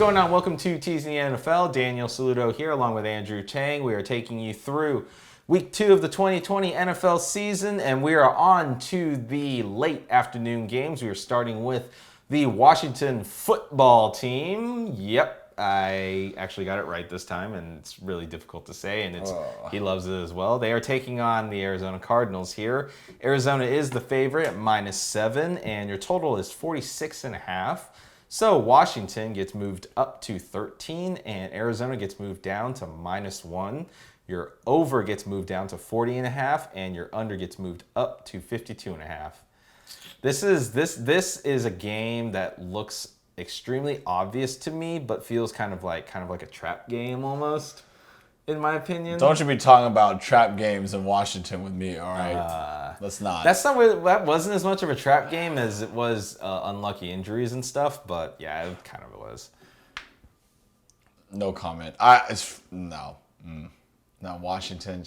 going on? Welcome to Teasing the NFL. Daniel Saludo here along with Andrew Chang. We are taking you through week 2 of the 2020 NFL season, and we are on to the late afternoon games. We are starting with the Washington football team. Yep, I actually got it right this time, and it's really difficult to say, and he loves it as well. They are taking on the Arizona Cardinals here. Arizona is the favorite at -7, and your total is 46.5. So Washington gets moved up to 13, and Arizona gets moved down to -1. Your over gets moved down to 40.5, and your under gets moved up to 52.5. This is a game that looks extremely obvious to me, but feels kind of like a trap game almost, in my opinion. Don't you be talking about trap games in Washington with me, all right? Let's not. That wasn't as much of a trap game as it was unlucky injuries and stuff, but yeah, it kind of was. No comment. No, Washington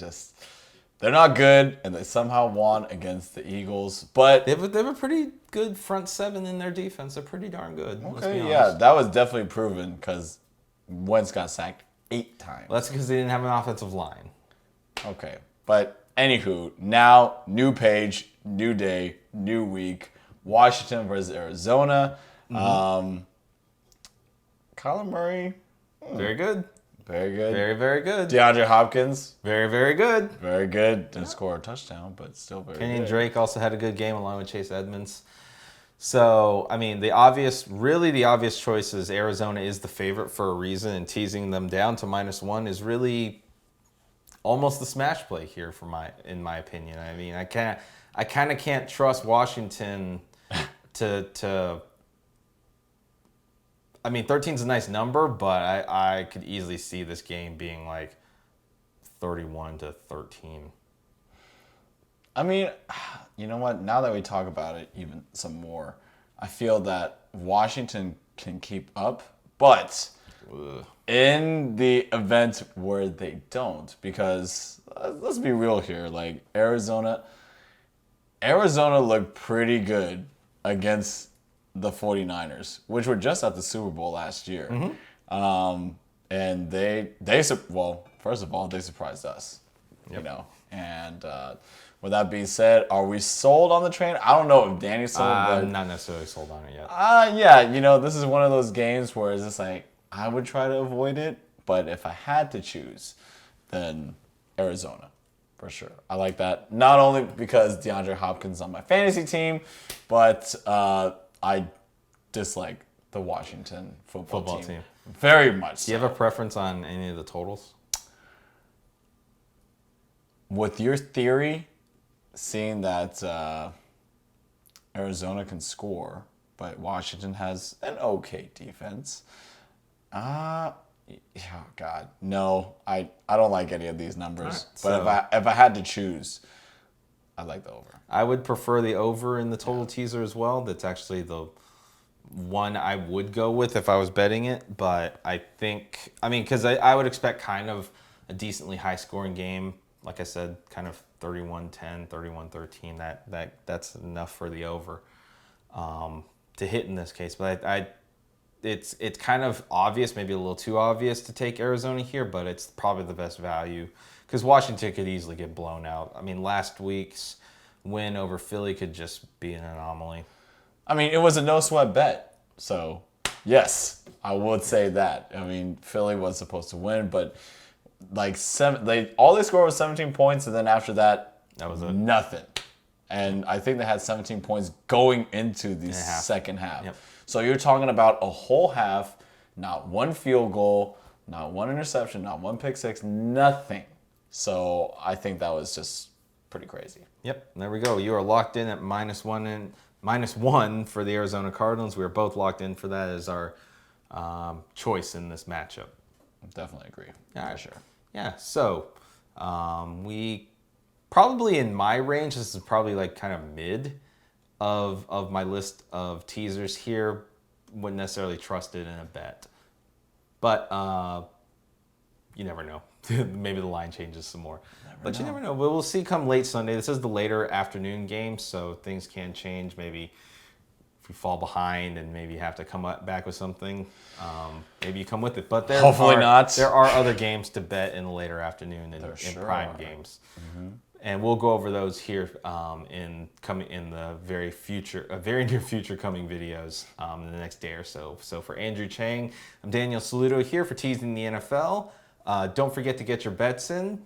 they're not good, and they somehow won against the Eagles, but they have a pretty good front seven in their defense. They're pretty darn good. Okay, let's be honest. Yeah, that was definitely proven because Wentz got sacked 8 times. Well, that's because they didn't have an offensive line. Okay, but anywho, now new page, new day, new week. Washington versus Arizona. Kyler Murray. Very good. Very good. Very, very good. DeAndre Hopkins. Very, very good. Very good. Didn't score a touchdown, but still very Kenyon good. Drake also had a good game along with Chase Edmonds. So, I mean, the obvious choice is Arizona is the favorite for a reason, and teasing them down to -1 is really almost the smash play here in my opinion. I mean, I kind of can't trust Washington to I mean, 13's a nice number, but I could easily see this game being like 31-13. I mean, you know what? Now that we talk about it even some more, I feel that Washington can keep up, but in the event where they don't, because let's be real here, like Arizona looked pretty good against the 49ers, which were just at the Super Bowl last year. And first of all, they surprised us, you know. And with that being said, are we sold on the train? I don't know if Danny's sold. I'm not necessarily sold on it yet. Yeah, you know, this is one of those games where it's just like, I would try to avoid it, but if I had to choose, then Arizona, for sure. I like that. Not only because DeAndre Hopkins is on my fantasy team, but I dislike the Washington football team very much. Do you have a preference on any of the totals? With your theory, seeing that Arizona can score, but Washington has an okay defense. Oh God, no, I don't like any of these numbers. Right, but if I had to choose, I like the over. I would prefer the over in the total teaser as well. That's actually the one I would go with if I was betting it. But because I would expect kind of a decently high scoring game. Like I said, kind of 31-10, 31-13. That's enough for the over to hit in this case. But it's kind of obvious, maybe a little too obvious to take Arizona here, but it's probably the best value because Washington could easily get blown out. I mean, last week's win over Philly could just be an anomaly. I mean, it was a no-sweat bet. So, yes, I would say that. I mean, Philly was supposed to win, but all they scored was 17 points, and then after that was it. Nothing. And I think they had 17 points going into the second half. Yep. So you're talking about a whole half, not one field goal, not one interception, not one pick six, nothing. So I think that was just pretty crazy. Yep, there we go. You are locked in at -1 for the Arizona Cardinals. We are both locked in for that as our choice in this matchup. Definitely agree. Yeah, for sure. Yeah, so we probably in my range, this is probably like kind of mid of my list of teasers here. Wouldn't necessarily trust it in a bet. But you never know. Maybe the line changes some more. You never know. We'll see come late Sunday. This is the later afternoon game, so things can change. Maybe if you fall behind and maybe you have to come back with something, maybe you come with it. But Hopefully not. There are other games to bet in the later afternoon and in sure prime are. games. And we'll go over those here in the very near future coming videos in the next day or so. So for Andrew Chang, I'm Daniel Saludo here for Teasing the NFL. Don't forget to get your bets in.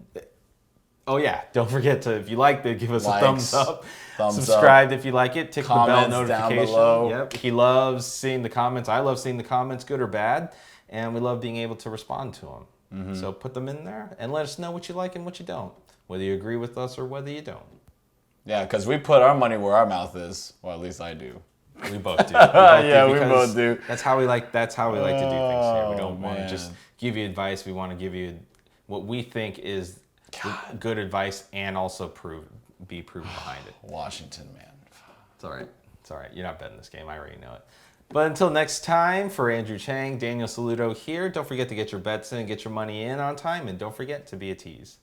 Oh yeah, don't forget to, if you liked it, give us a thumbs up. Subscribe if you like it. Tick the bell Comments notification. down below. Yep. He loves seeing the comments. I love seeing the comments, good or bad. And we love being able to respond to them. So put them in there and let us know what you like and what you don't. Whether you agree with us or whether you don't. Yeah, because we put our money where our mouth is. Well, at least I do. We both do. We both do. That's how we like to do things here. We don't want to man. just give you advice. We want to give you what we think is good advice and also be proven behind it. Washington, man. It's all right. It's all right. You're not betting this game. I already know it. But until next time, for Andrew Chang, Daniel Saludo here. Don't forget to get your bets in, get your money in on time, and don't forget to be a tease.